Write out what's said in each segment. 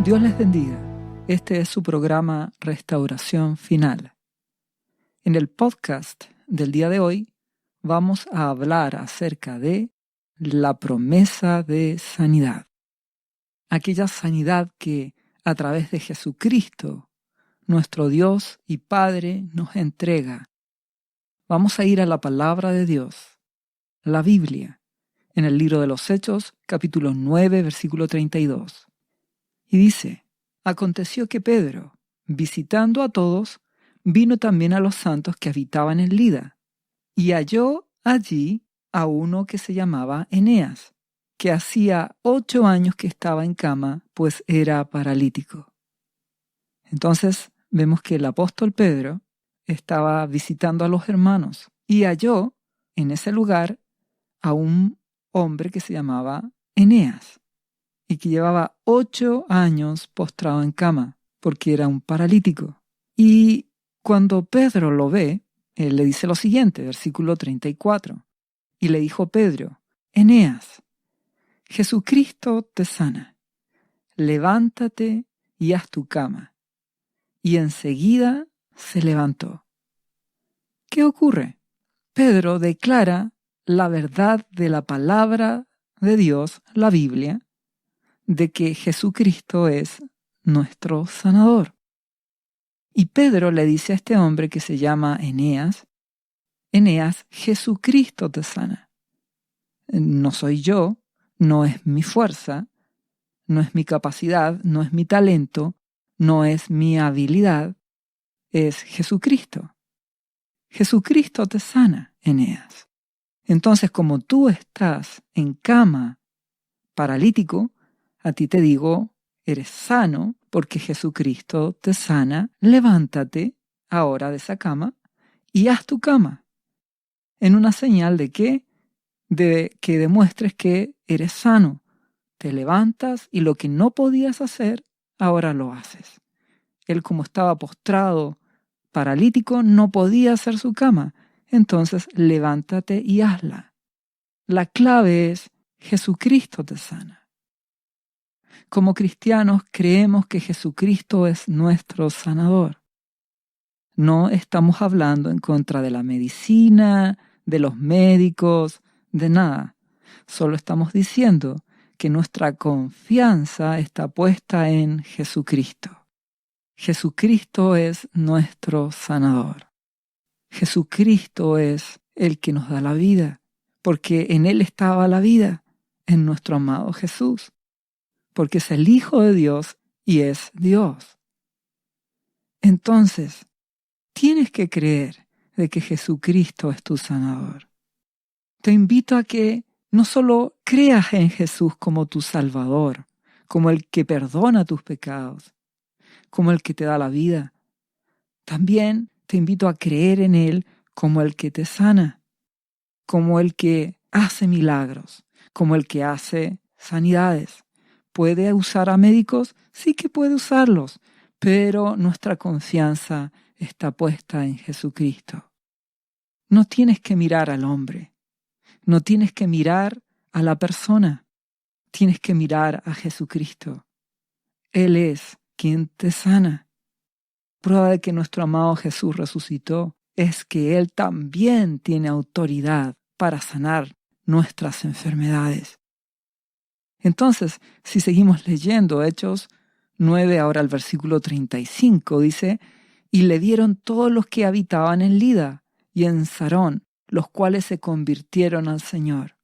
Dios les bendiga. Este es su programa Restauración Final. En el podcast del día de hoy vamos a hablar acerca de la promesa de sanidad. Aquella sanidad que a través de Jesucristo, nuestro Dios y Padre, nos entrega. Vamos a ir a la palabra de Dios, la Biblia, en el libro de los Hechos, capítulo 9, versículo 32. Y dice: aconteció que Pedro, visitando a todos, vino también a los santos que habitaban en Lida, y halló allí a uno que se llamaba Eneas, que hacía 8 años que estaba en cama, pues era paralítico. Entonces vemos que el apóstol Pedro estaba visitando a los hermanos y halló en ese lugar a un hombre que se llamaba Eneas y que llevaba 8 años postrado en cama porque era un paralítico. Y cuando Pedro lo ve, él le dice lo siguiente, versículo 34. Y le dijo Pedro: Eneas, Jesucristo te sana. Levántate y haz tu cama. Y enseguida se levantó. ¿Qué ocurre? Pedro declara la verdad de la palabra de Dios, la Biblia, de que Jesucristo es nuestro sanador. Y Pedro le dice a este hombre que se llama Eneas: Eneas, Jesucristo te sana. No soy yo, no es mi fuerza, no es mi capacidad, no es mi talento, no es mi habilidad, es Jesucristo. Jesucristo te sana, Eneas. Entonces, como tú estás en cama, paralítico, a ti te digo, eres sano porque Jesucristo te sana. Levántate ahora de esa cama y haz tu cama. En una señal de qué? De que demuestres que eres sano. Te levantas y lo que no podías hacer, ahora lo haces. Él, como estaba postrado, paralítico, no podía hacer su cama. Entonces, levántate y hazla. La clave es: Jesucristo te sana. Como cristianos creemos que Jesucristo es nuestro sanador. No estamos hablando en contra de la medicina, de los médicos, de nada. Solo estamos diciendo que nuestra confianza está puesta en Jesucristo. Jesucristo es nuestro sanador. Jesucristo es el que nos da la vida, porque en Él estaba la vida, en nuestro amado Jesús, porque es el Hijo de Dios y es Dios. Entonces, tienes que creer de que Jesucristo es tu sanador. Te invito a que no solo creas en Jesús como tu Salvador, como el que perdona tus pecados, como el que te da la vida. También te invito a creer en Él como el que te sana, como el que hace milagros, como el que hace sanidades. ¿Puede usar a médicos? Sí que puede usarlos, pero nuestra confianza está puesta en Jesucristo. No tienes que mirar al hombre, no tienes que mirar a la persona, tienes que mirar a Jesucristo. Él es quien te sana. Prueba de que nuestro amado Jesús resucitó es que Él también tiene autoridad para sanar nuestras enfermedades. Entonces, si seguimos leyendo Hechos 9, ahora el versículo 35, dice: y le dieron todos los que habitaban en Lida y en Sarón, los cuales se convirtieron al Señor.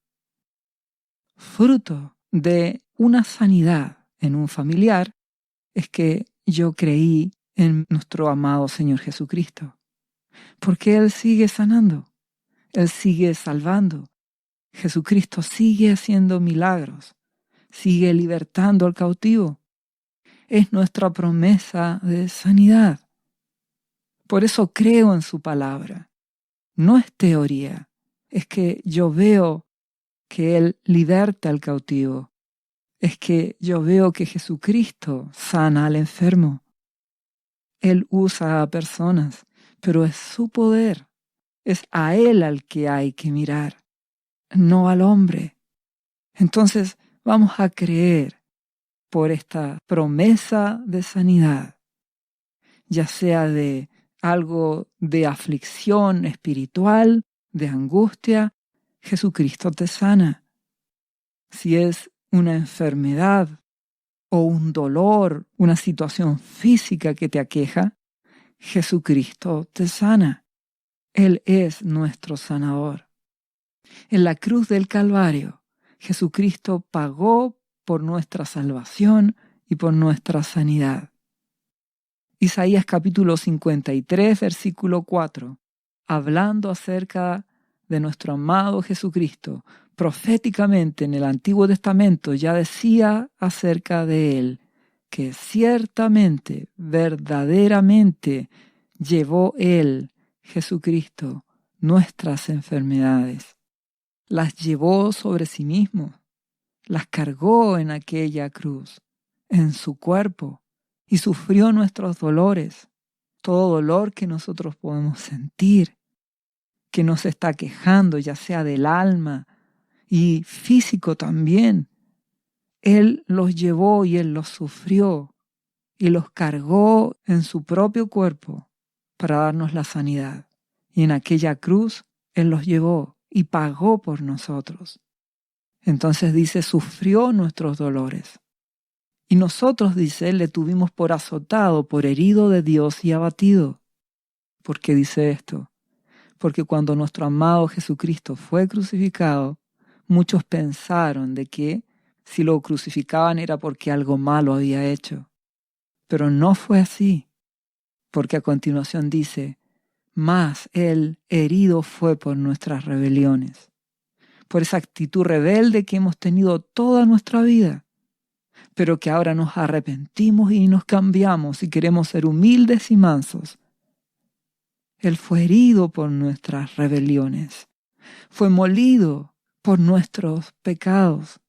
Fruto de una sanidad en un familiar es que yo creí en nuestro amado Señor Jesucristo, porque Él sigue sanando, Él sigue salvando, Jesucristo sigue haciendo milagros, sigue libertando al cautivo. Es nuestra promesa de sanidad. Por eso creo en su palabra. No es teoría, es que yo veo que Él liberta al cautivo. Es que yo veo que Jesucristo sana al enfermo. Él usa a personas, pero es su poder. Es a Él al que hay que mirar, no al hombre. Entonces vamos a creer por esta promesa de sanidad, ya sea de algo de aflicción espiritual, de angustia, Jesucristo te sana. Si es una enfermedad o un dolor, una situación física que te aqueja, Jesucristo te sana. Él es nuestro sanador. En la cruz del Calvario, Jesucristo pagó por nuestra salvación y por nuestra sanidad. Isaías capítulo 53, versículo 4, hablando acerca de nuestro amado Jesucristo, proféticamente en el Antiguo Testamento ya decía acerca de Él, que ciertamente, verdaderamente, llevó Él, Jesucristo, nuestras enfermedades. Las llevó sobre sí mismo, las cargó en aquella cruz, en su cuerpo, y sufrió nuestros dolores, todo dolor que nosotros podemos sentir, que nos está quejando, ya sea del alma y físico también. Él los llevó y Él los sufrió y los cargó en su propio cuerpo para darnos la sanidad. Y en aquella cruz Él los llevó y pagó por nosotros. Entonces dice, sufrió nuestros dolores. Y nosotros, dice, le tuvimos por azotado, por herido de Dios y abatido. ¿Por qué dice esto? Porque cuando nuestro amado Jesucristo fue crucificado, muchos pensaron de que si lo crucificaban era porque algo malo había hecho. Pero no fue así, porque a continuación dice, mas Él herido fue por nuestras rebeliones, por esa actitud rebelde que hemos tenido toda nuestra vida, pero que ahora nos arrepentimos y nos cambiamos y queremos ser humildes y mansos. Él fue herido por nuestras rebeliones, fue molido por nuestros pecados,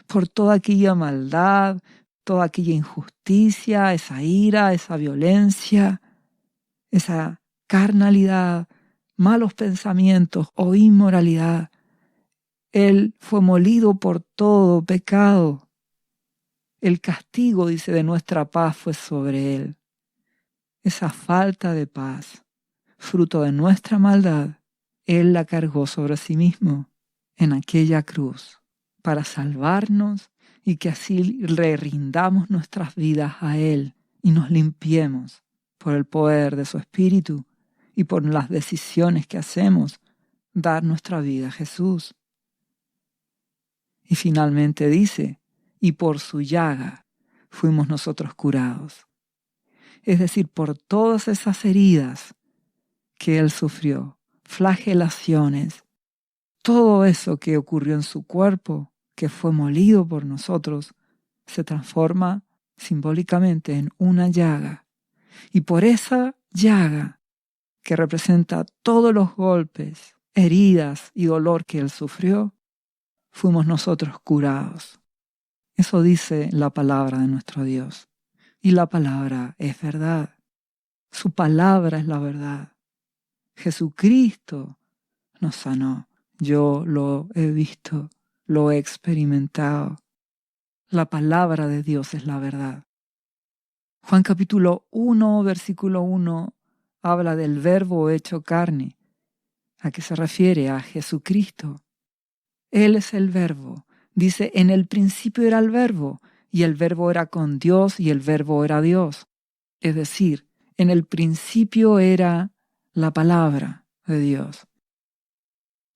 por toda aquella maldad, toda aquella injusticia, esa ira, esa violencia, esa carnalidad, malos pensamientos o inmoralidad. Él fue molido por todo pecado. El castigo, dice, de nuestra paz fue sobre Él. Esa falta de paz, fruto de nuestra maldad, Él la cargó sobre sí mismo en aquella cruz para salvarnos y que así le rindamos nuestras vidas a Él y nos limpiemos por el poder de su Espíritu y por las decisiones que hacemos, dar nuestra vida a Jesús. Y finalmente dice, y por su llaga fuimos nosotros curados. Es decir, por todas esas heridas que Él sufrió, flagelaciones, todo eso que ocurrió en su cuerpo, que fue molido por nosotros, se transforma simbólicamente en una llaga. Y por esa llaga, que representa todos los golpes, heridas y dolor que Él sufrió, fuimos nosotros curados. Eso dice la palabra de nuestro Dios. Y la palabra es verdad. Su palabra es la verdad. Jesucristo nos sanó. Yo lo he visto, lo he experimentado. La palabra de Dios es la verdad. Juan capítulo 1, versículo 1, habla del verbo hecho carne. ¿A qué se refiere? A Jesucristo. Él es el verbo. Dice, en el principio era el verbo, y el verbo era con Dios, y el verbo era Dios. Es decir, en el principio era la palabra de Dios.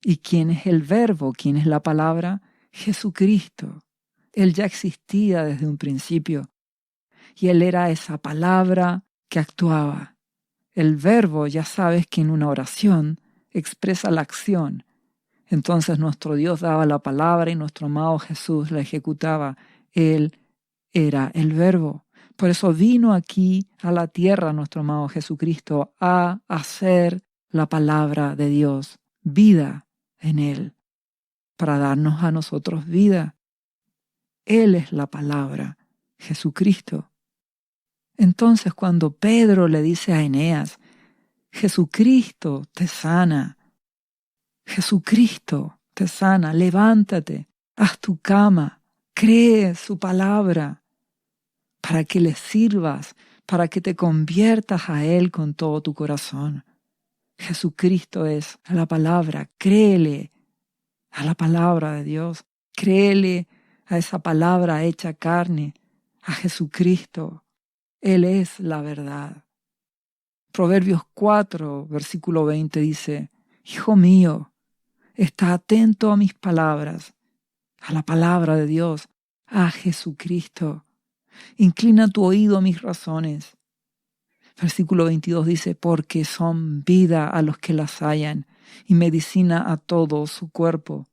¿Y quién es el verbo? ¿Quién es la palabra? Jesucristo. Él ya existía desde un principio. Y Él era esa palabra que actuaba. El verbo, ya sabes que en una oración expresa la acción. Entonces nuestro Dios daba la palabra y nuestro amado Jesús la ejecutaba. Él era el verbo. Por eso vino aquí a la tierra nuestro amado Jesucristo a hacer la palabra de Dios, vida en Él, para darnos a nosotros vida. Él es la palabra, Jesucristo. Entonces cuando Pedro le dice a Eneas, Jesucristo te sana, Jesucristo te sana, levántate, haz tu cama, cree su palabra, para que le sirvas, para que te conviertas a Él con todo tu corazón. Jesucristo es la palabra, créele a la palabra de Dios, créele a esa palabra hecha carne, a Jesucristo. Él es la verdad. Proverbios 4, versículo 20 dice, Hijo mío, está atento a mis palabras, a la palabra de Dios, a Jesucristo. Inclina tu oído a mis razones. Versículo 22 dice, porque son vida a los que las hallan y medicina a todo su cuerpo.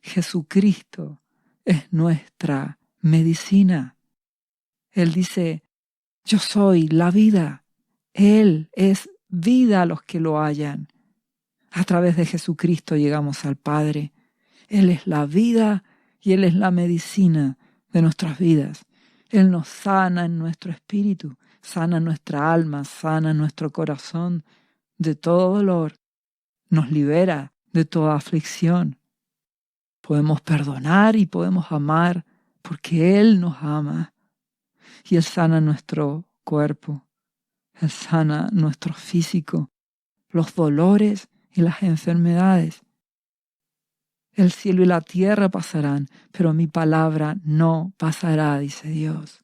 Jesucristo es nuestra medicina. Él dice, yo soy la vida. Él es vida a los que lo hallan. A través de Jesucristo llegamos al Padre. Él es la vida y Él es la medicina de nuestras vidas. Él nos sana en nuestro espíritu, sana nuestra alma, sana nuestro corazón de todo dolor. Nos libera de toda aflicción. Podemos perdonar y podemos amar porque Él nos ama. Y Él sana nuestro cuerpo. Él sana nuestro físico, los dolores y las enfermedades. El cielo y la tierra pasarán, pero mi palabra no pasará, dice Dios.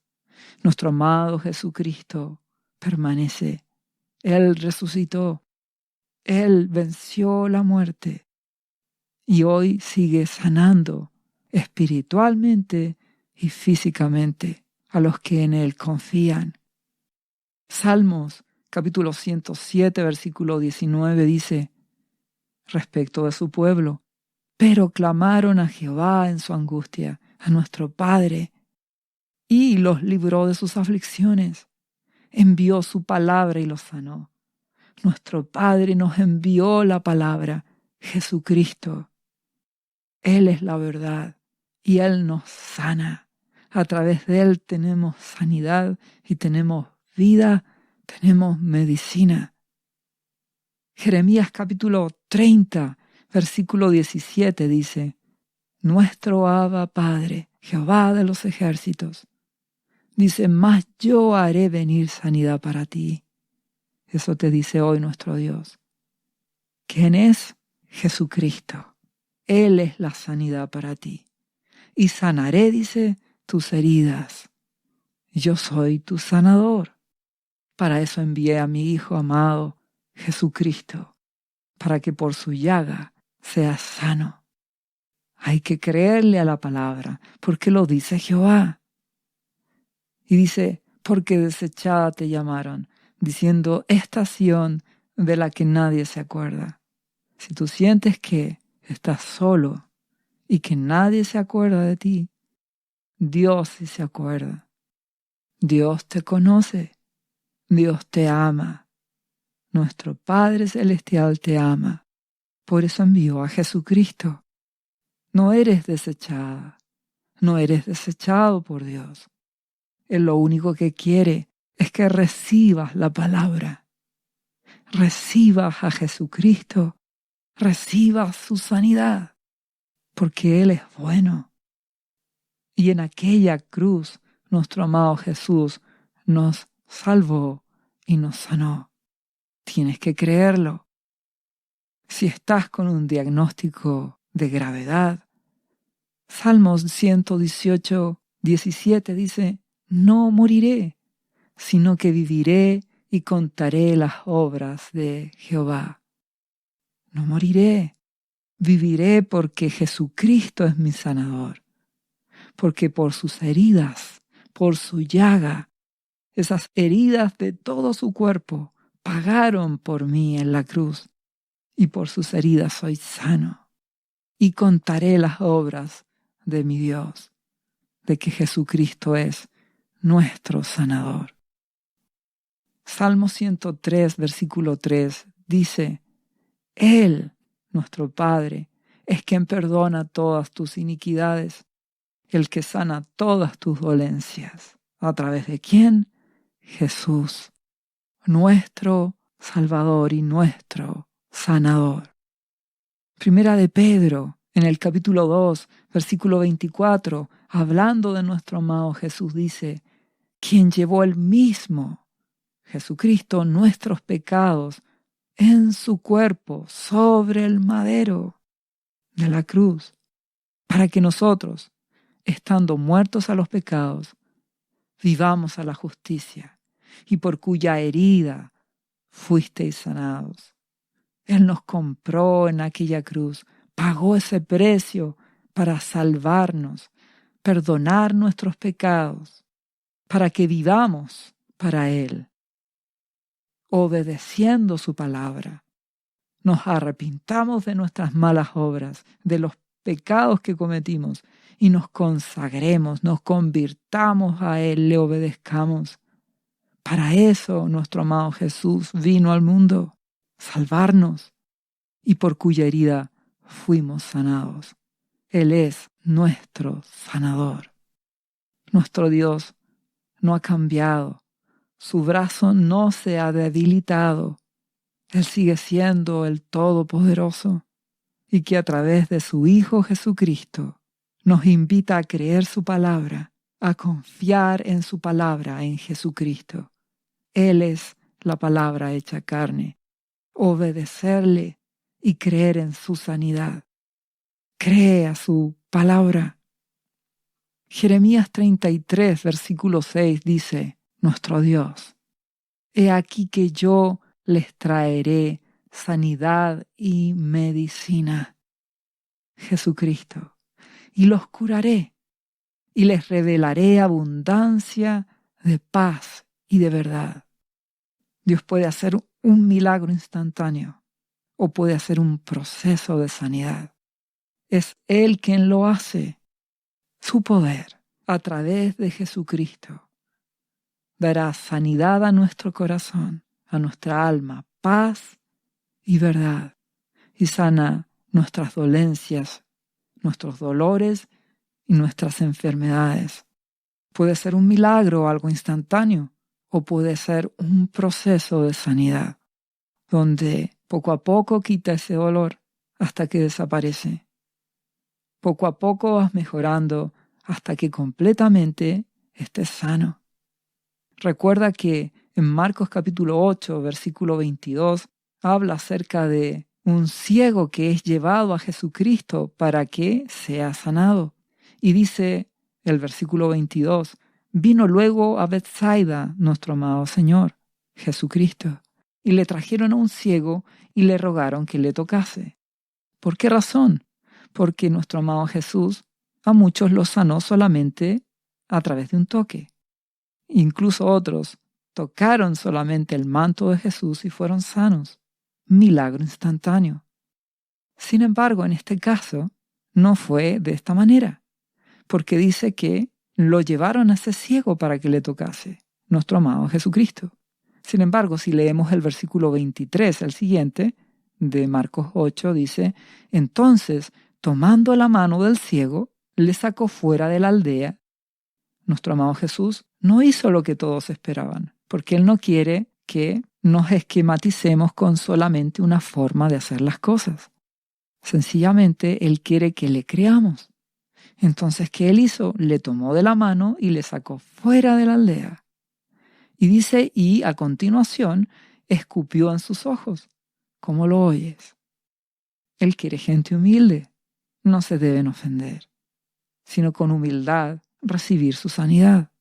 Nuestro amado Jesucristo permanece. Él resucitó. Él venció la muerte. Y hoy sigue sanando espiritualmente y físicamente a los que en Él confían. Salmos capítulo 107, versículo 19 dice, respecto de su pueblo, pero clamaron a Jehová en su angustia, a nuestro Padre, y los libró de sus aflicciones. Envió su palabra y los sanó. Nuestro Padre nos envió la palabra, Jesucristo. Él es la verdad y Él nos sana. A través de Él tenemos sanidad y tenemos vida, tenemos medicina. Jeremías capítulo 30, versículo 17 dice, nuestro Abba Padre, Jehová de los ejércitos, dice, mas yo haré venir sanidad para ti. Eso te dice hoy nuestro Dios. ¿Quién es? Jesucristo. Él es la sanidad para ti. Y sanaré, dice, tus heridas. Yo soy tu sanador. Para eso envié a mi Hijo amado, Jesucristo, para que por su llaga seas sano. Hay que creerle a la palabra, porque lo dice Jehová. Y dice, porque desechada te llamaron, diciendo, estación de la que nadie se acuerda. Si tú sientes que estás solo y que nadie se acuerda de ti, Dios sí se acuerda. Dios te conoce. Dios te ama. Nuestro Padre Celestial te ama. Por eso envió a Jesucristo. No eres desechada. No eres desechado por Dios. Él lo único que quiere es que recibas la palabra. Recibas a Jesucristo. Recibas su sanidad. Porque Él es bueno. Y en aquella cruz, nuestro amado Jesús nos salvó y nos sanó. Tienes que creerlo. Si estás con un diagnóstico de gravedad, Salmos 118, 17 dice, no moriré, sino que viviré y contaré las obras de Jehová. No moriré, viviré porque Jesucristo es mi sanador, porque por sus heridas, por su llaga, esas heridas de todo su cuerpo, pagaron por mí en la cruz, y por sus heridas soy sano. Y contaré las obras de mi Dios, de que Jesucristo es nuestro sanador. Salmo 103, versículo 3, dice, Él, nuestro Padre, es quien perdona todas tus iniquidades, el que sana todas tus dolencias. ¿A través de quién? Jesús, nuestro Salvador y nuestro sanador. Primera de Pedro, en el capítulo 2, versículo 24, hablando de nuestro amado Jesús, dice, quien llevó él mismo, Jesucristo, nuestros pecados en su cuerpo sobre el madero de la cruz, para que nosotros, estando muertos a los pecados, vivamos a la justicia, y por cuya herida fuisteis sanados. Él nos compró en aquella cruz, pagó ese precio para salvarnos, perdonar nuestros pecados, para que vivamos para Él, obedeciendo su palabra. Nos arrepintamos de nuestras malas obras, de los pecados que cometimos, y nos consagremos, nos convirtamos a Él, le obedezcamos. Para eso nuestro amado Jesús vino al mundo, salvarnos, y por cuya herida fuimos sanados. Él es nuestro sanador. Nuestro Dios no ha cambiado, su brazo no se ha debilitado. Él sigue siendo el Todopoderoso, y que a través de su Hijo Jesucristo nos invita a creer su palabra, a confiar en su palabra, en Jesucristo. Él es la palabra hecha carne. Obedecerle y creer en su sanidad. Cree a su palabra. Jeremías 33, versículo 6 dice, nuestro Dios, he aquí que yo les traeré sanidad y medicina, Jesucristo, y los curaré, y les revelaré abundancia de paz y de verdad. Dios puede hacer un milagro instantáneo o puede hacer un proceso de sanidad. Es Él quien lo hace. Su poder, a través de Jesucristo, dará sanidad a nuestro corazón, a nuestra alma, paz y verdad, y sana nuestras dolencias, nuestros dolores y nuestras enfermedades. Puede ser un milagro o algo instantáneo, o puede ser un proceso de sanidad, donde poco a poco quita ese dolor hasta que desaparece. Poco a poco vas mejorando hasta que completamente estés sano. Recuerda que en Marcos capítulo 8, versículo 22, habla acerca de un ciego que es llevado a Jesucristo para que sea sanado. Y dice el versículo 22, vino luego a Bethsaida nuestro amado Señor, Jesucristo, y le trajeron a un ciego y le rogaron que le tocase. ¿Por qué razón? Porque nuestro amado Jesús a muchos los sanó solamente a través de un toque. Incluso otros tocaron solamente el manto de Jesús y fueron sanos. Milagro instantáneo. Sin embargo, en este caso, no fue de esta manera, porque dice que lo llevaron a ese ciego para que le tocase, nuestro amado Jesucristo. Sin embargo, si leemos el versículo 23, el siguiente, de Marcos 8, dice, entonces, tomando la mano del ciego, le sacó fuera de la aldea. Nuestro amado Jesús no hizo lo que todos esperaban, porque Él no quiere que nos esquematicemos con solamente una forma de hacer las cosas. Sencillamente, Él quiere que le creamos. Entonces, ¿qué Él hizo? Le tomó de la mano y le sacó fuera de la aldea. Y dice, y a continuación, escupió en sus ojos. ¿Cómo lo oyes? Él quiere gente humilde. No se deben ofender, sino con humildad recibir su sanidad.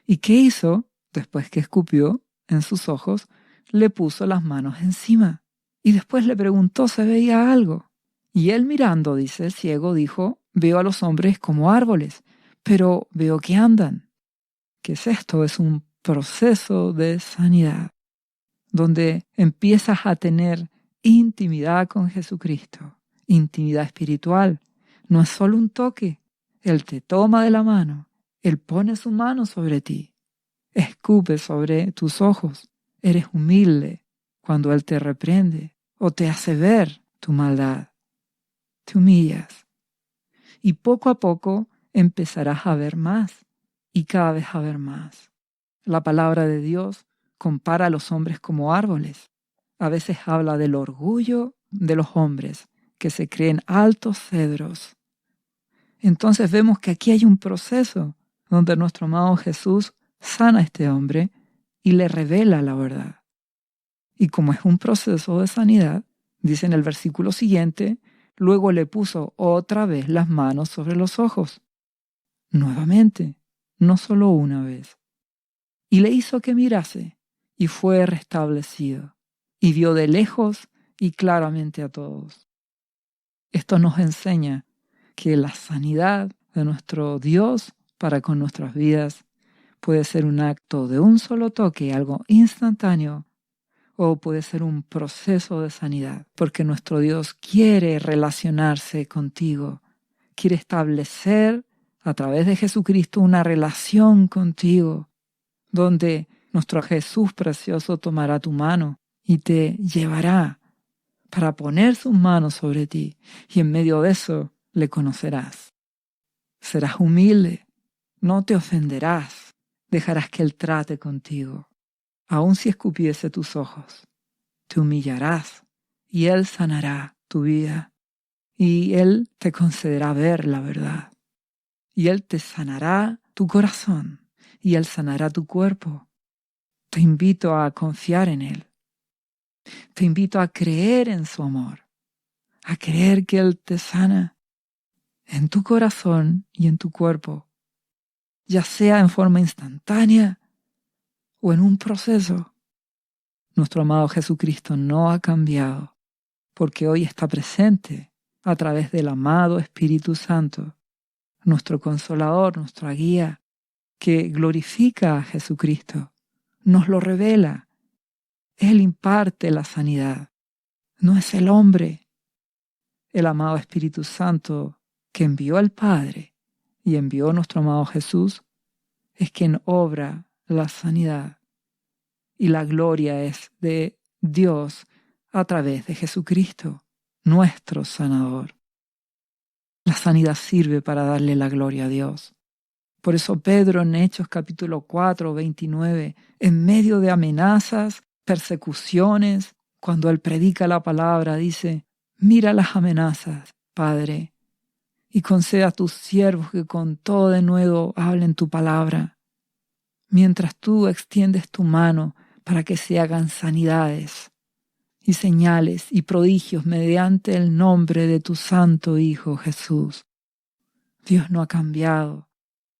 ¿Y qué hizo? Después que escupió en sus ojos, le puso las manos encima. Y después le preguntó si veía algo. Y él mirando, dice el ciego, dijo, veo a los hombres como árboles, pero veo que andan. ¿Qué es esto? Es un proceso de sanidad, donde empiezas a tener intimidad con Jesucristo, intimidad espiritual. No es solo un toque. Él te toma de la mano, Él pone su mano sobre ti, escupe sobre tus ojos. Eres humilde cuando Él te reprende o te hace ver tu maldad. Te humillas y poco a poco empezarás a ver más y cada vez a ver más. La palabra de Dios compara a los hombres como árboles. A veces habla del orgullo de los hombres que se creen altos cedros. Entonces vemos que aquí hay un proceso donde nuestro amado Jesús sana a este hombre y le revela la verdad. Y como es un proceso de sanidad, dice en el versículo siguiente, luego le puso otra vez las manos sobre los ojos. Nuevamente, no solo una vez. Y le hizo que mirase, y fue restablecido, y vio de lejos y claramente a todos. Esto nos enseña que la sanidad de nuestro Dios para con nuestras vidas puede ser un acto de un solo toque, algo instantáneo, o puede ser un proceso de sanidad, porque nuestro Dios quiere relacionarse contigo, quiere establecer a través de Jesucristo una relación contigo, donde nuestro Jesús precioso tomará tu mano y te llevará para poner sus manos sobre ti, y en medio de eso le conocerás. Serás humilde, no te ofenderás, dejarás que Él trate contigo. Aun si escupiese tus ojos, te humillarás y Él sanará tu vida y Él te concederá ver la verdad. Y Él te sanará tu corazón y Él sanará tu cuerpo. Te invito a confiar en Él. Te invito a creer en su amor, a creer que Él te sana en tu corazón y en tu cuerpo, ya sea en forma instantánea o en un proceso. Nuestro amado Jesucristo no ha cambiado, porque hoy está presente a través del amado Espíritu Santo, nuestro Consolador, nuestra guía, que glorifica a Jesucristo, nos lo revela. Él imparte la sanidad, no es el hombre. El amado Espíritu Santo que envió al Padre y envió a nuestro amado Jesús es quien obra la sanidad. Y la gloria es de Dios a través de Jesucristo, nuestro sanador. La sanidad sirve para darle la gloria a Dios. Por eso Pedro en Hechos capítulo 4, 29, en medio de amenazas, persecuciones, cuando él predica la palabra, dice, mira las amenazas, Padre, y concede a tus siervos que con todo denuedo hablen tu palabra, mientras tú extiendes tu mano para que se hagan sanidades y señales y prodigios mediante el nombre de tu santo Hijo Jesús. Dios no ha cambiado.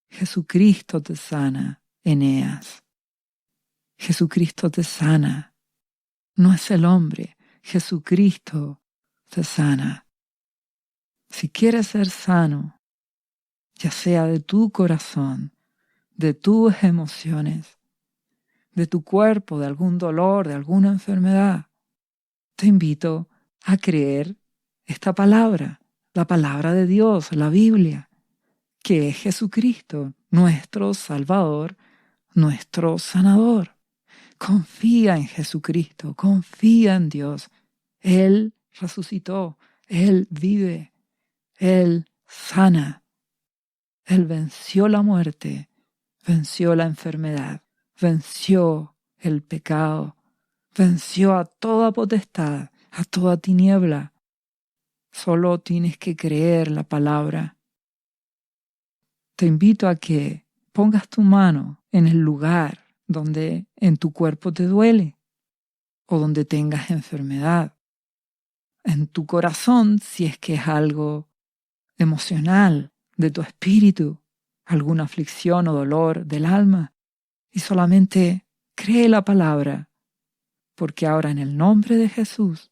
Jesucristo te sana, Eneas. Jesucristo te sana. No es el hombre. Jesucristo te sana. Si quieres ser sano, ya sea de tu corazón, de tus emociones, de tu cuerpo, de algún dolor, de alguna enfermedad, te invito a creer esta palabra, la palabra de Dios, la Biblia, que es Jesucristo, nuestro Salvador, nuestro sanador. Confía en Jesucristo, confía en Dios. Él resucitó, Él vive, Él sana. Él venció la muerte, venció la enfermedad, venció el pecado, venció a toda potestad, a toda tiniebla. Solo tienes que creer la palabra. Te invito a que pongas tu mano en el lugar donde en tu cuerpo te duele o donde tengas enfermedad. En tu corazón, si es que es algo emocional, de tu espíritu, alguna aflicción o dolor del alma. Y solamente cree la palabra, porque ahora en el nombre de Jesús,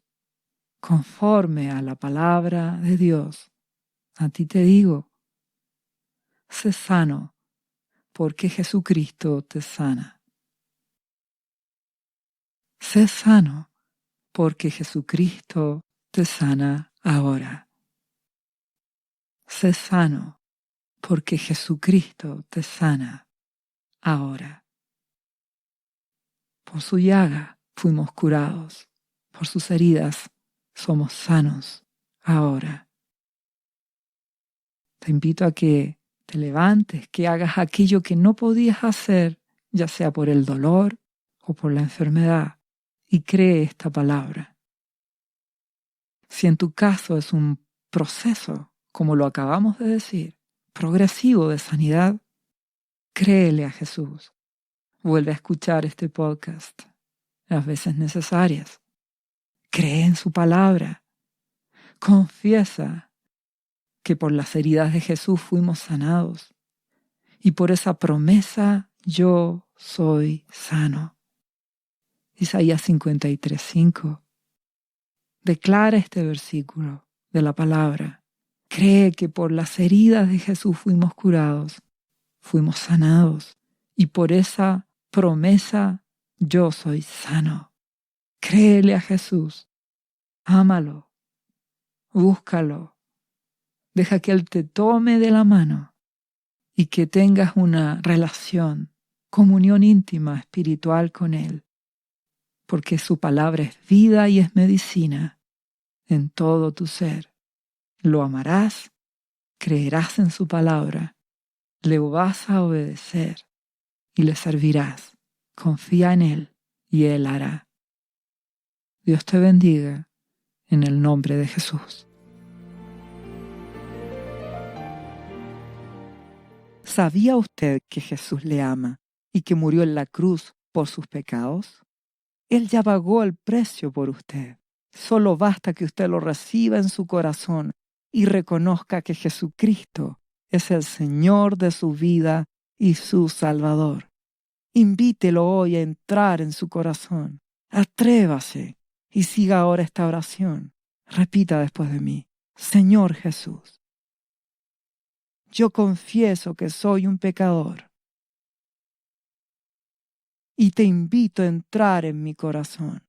conforme a la palabra de Dios, a ti te digo, sé sano, porque Jesucristo te sana. Sé sano, porque Jesucristo te sana ahora. Sé sano, porque Jesucristo te sana ahora. Por su llaga fuimos curados, por sus heridas somos sanos ahora. Te invito a que te levantes, que hagas aquello que no podías hacer, ya sea por el dolor o por la enfermedad, y cree esta palabra. Si en tu caso es un proceso, como lo acabamos de decir, progresivo de sanidad, Créele a Jesús. Vuelve a escuchar este podcast las veces necesarias. Cree en su palabra. Confiesa que por las heridas de Jesús fuimos sanados. Y por esa promesa yo soy sano. Isaías 53:5. Declara este versículo de la palabra. Cree que por las heridas de Jesús fuimos curados, fuimos sanados. Y por esa promesa yo soy sano. Créele a Jesús. Ámalo. Búscalo. Deja que Él te tome de la mano y que tengas una relación, comunión íntima, espiritual con Él. Porque su palabra es vida y es medicina en todo tu ser. Lo amarás, creerás en su palabra, le vas a obedecer y le servirás. Confía en Él y Él hará. Dios te bendiga en el nombre de Jesús. ¿Sabía usted que Jesús le ama y que murió en la cruz por sus pecados? Él ya pagó el precio por usted. Solo basta que usted lo reciba en su corazón y reconozca que Jesucristo es el Señor de su vida y su Salvador. Invítelo hoy a entrar en su corazón. Atrévase y siga ahora esta oración. Repita después de mí. Señor Jesús, yo confieso que soy un pecador y te invito a entrar en mi corazón.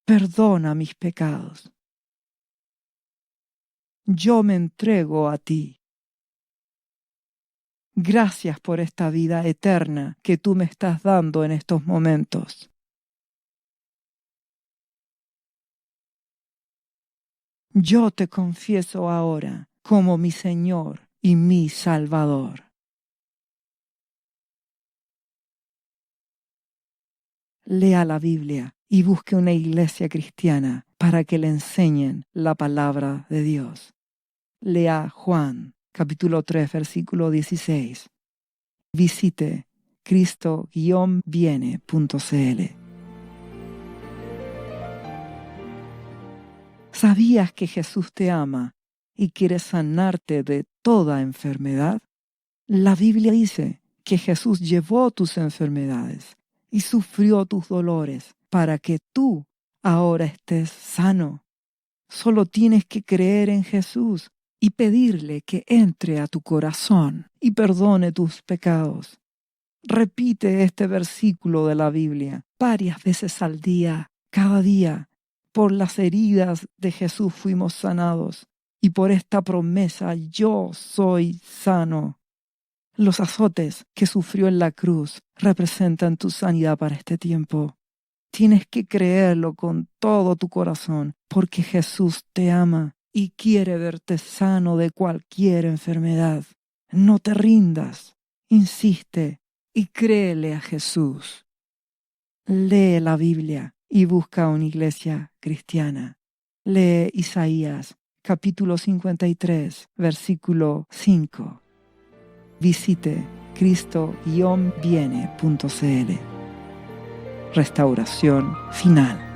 Perdona mis pecados. Yo me entrego a ti. Gracias por esta vida eterna que tú me estás dando en estos momentos. Yo te confieso ahora como mi Señor y mi Salvador. Lea la Biblia y busque una iglesia cristiana para que le enseñen la palabra de Dios. Lea Juan, capítulo 3, versículo 16. Visite cristo-viene.cl. ¿Sabías que Jesús te ama y quiere sanarte de toda enfermedad? La Biblia dice que Jesús llevó tus enfermedades y sufrió tus dolores para que tú ahora estés sano. Solo tienes que creer en Jesús y pedirle que entre a tu corazón y perdone tus pecados. Repite este versículo de la Biblia varias veces al día, cada día. Por las heridas de Jesús fuimos sanados y por esta promesa yo soy sano. Los azotes que sufrió en la cruz representan tu sanidad para este tiempo. Tienes que creerlo con todo tu corazón, porque Jesús te ama y quiere verte sano de cualquier enfermedad. No te rindas, insiste y créele a Jesús. Lee la Biblia y busca una iglesia cristiana. Lee Isaías, capítulo 53, versículo 5. Visite cristo-viene.cl. Restauración final.